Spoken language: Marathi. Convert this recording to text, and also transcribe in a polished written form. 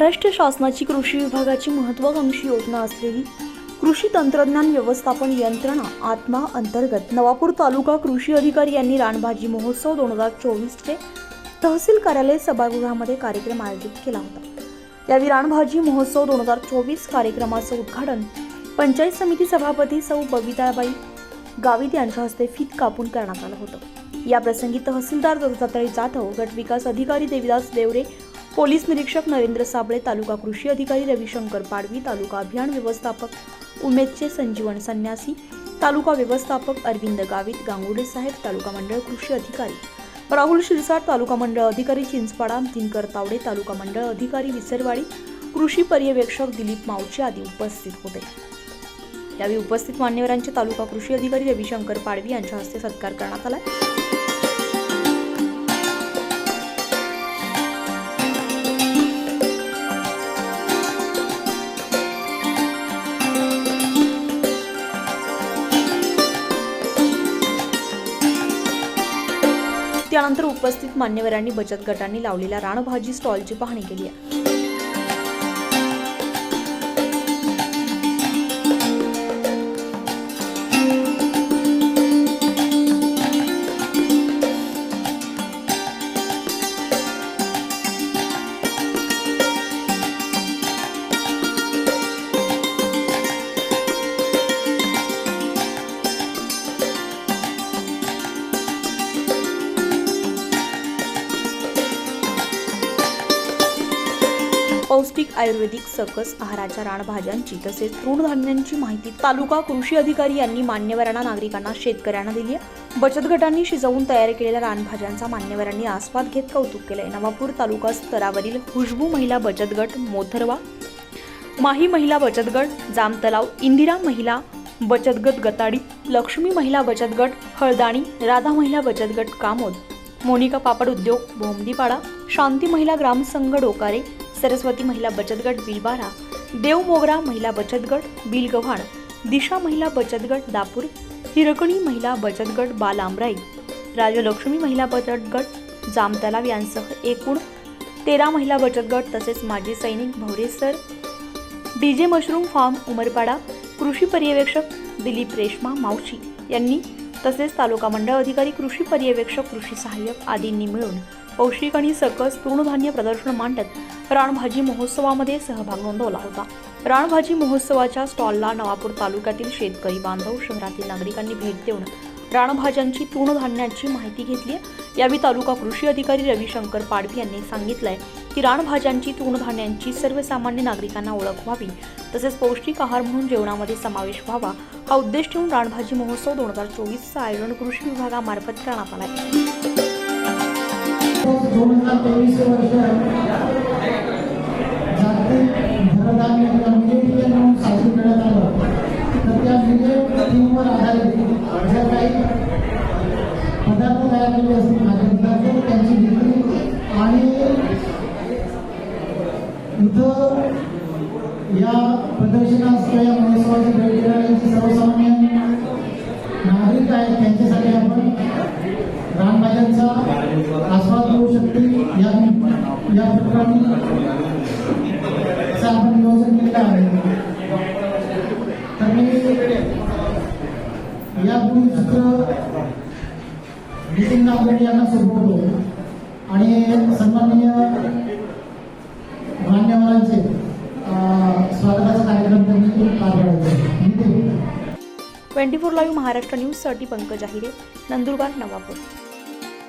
महाराष्ट्र शासनाची कृषी विभागाची महत्त्वाकांक्षी योजना असलेली कृषी तंत्रज्ञान व्यवस्थापन यंत्रणा आत्मा अंतर्गत नवापूर तालुका कृषी अधिकारी यांनी रानभाजी महोत्सव 2024 चे तहसील कार्यालय सभागृहामध्ये कार्यक्रम आयोजित केला होता। यावेळी रानभाजी महोत्सव 2024 कार्यक्रमाचे उद्घाटन पंचायत समिती सभापती सौ बबिताबाई गावित यांच्या हस्ते फीत कापून करण्यात आलं होतं। या प्रसंगी तहसीलदार दत्तात्रय जाधव, गट विकास अधिकारी देविदास देवरे, पोलीस निरीक्षक नरेंद्र साबळे, तालुका कृषी अधिकारी रविशंकर पाडवी, तालुका अभियान व्यवस्थापक उमेदचे संजीवन संन्यासी, तालुका व्यवस्थापक अरविंद गावित, गांगुर्डे साहेब, तालुका मंडळ कृषी अधिकारी राहुल शिरसाट, तालुका मंडळ अधिकारी चिंचपाडा दिनकर तावडे, तालुका मंडळ अधिकारी विसरवाडी, कृषी पर्यवेक्षक दिलीप मावचे आदी उपस्थित होते। यावेळी उपस्थित मान्यवरांचे तालुका कृषी अधिकारी रविशंकर पाडवी यांच्या हस्ते सत्कार करण्यात आला। त्यानंतर उपस्थित मान्यवरांनी बचत गटांनी लावलेल्या रानभाजी स्टॉलची पाहणी केली आहे। पौष्टिक आयुर्वेदिक सकस आहाराच्या रानभाज्यांची तसेच तृणधान्यांची माहिती तालुका कृषी अधिकारी यांनी मान्यवरांना, नागरिकांना, शेतकऱ्यांना दिली आहे। बचत गटांनी शिजवून तयार केलेल्या रानभाज्यांचा मान्यवरांनी आस्वाद घेत कौतुक केले। नवापूर तालुका स्तरावरील खुशबू महिला बचत गट मोथरवा, माही महिला बचत गट जामतलाव, इंदिरा महिला बचत गट गताडी, लक्ष्मी महिला बचत गट हळदाणी, राधा महिला बचत गट कामोद, मोनिका पापड उद्योग भोमदीपाडा, शांती महिला ग्राम संघ डोकारे, सरस्वती महिला बचत गट बिलबारा, देव मोगरा महिला बचत गट बिलगव्हाण, दिशा महिला बचत गट दापूर, हिरकणी महिला बचत गट बालांबराई, राजलक्ष्मी महिला बचत गट जामतलाव यांसह एकूण 13 महिला बचत गट तसेच माजी सैनिक भवरेसर, डीजे मशरूम फार्म उमरपाडा, कृषी पर्यवेक्षक दिलीप रेशमा मावशी यांनी तसेच तालुका मंडळ अधिकारी, कृषी पर्यवेक्षक, कृषी सहाय्यक आदींनी मिळून पौष्टिक आणि सकस तृणधान्य प्रदर्शन मांडत रानभाजी महोत्सवामध्ये सहभाग नोंदवला होता। रानभाजी महोत्सवाच्या स्टॉलला नवापूर तालुक्यातील शेतकरी बांधव, शहरातील नागरिकांनी भेट देऊन रानभाज्यांची तृणधान्याची माहिती घेतली। यावेळी तालुका कृषी अधिकारी रविशंकर पाडवी यांनी सांगितलंय की रानभाज्यांची तृणधान्यांची सर्वसामान्य नागरिकांना ओळख व्हावी तसेच पौष्टिक आहार म्हणून जेवणामध्ये समावेश व्हावा हा उद्देश ठेवून रानभाजी महोत्सव 2024चं आयोजन कृषी विभागामार्फत करण्यात आलं आहे। 2023 वर्ष जागतिक धनधान्य मिलेनियल म्हणून साजरी करण्यात आलं। तर त्या मिलेनियल थीमवर आधारित ज्या काही पदार्थ तयार केले असतील खाद्यपदार्थ त्यांची विक्री आणि इथं या प्रदर्शनास किंवा या महोत्सवाची भेट देणाऱ्यांची सर्वसामान्य नागरिक आहेत त्यांच्यासाठी आपण रानभाज्यांचा आस्वाद घेऊ शकते या प्रकारे आपण नियोजन केलं आहे। तर मी यापूर्वी नितीन नागरे यांना सोबवतो आणि सन्माननीय मान्यवरांचे स्वागताचा कार्यक्रम त्यांनी पार पाडायचा। 24 लाईव्ह महाराष्ट्र न्यूजसाठी पंकज आहिरे, नंदुरबार, नवापूर।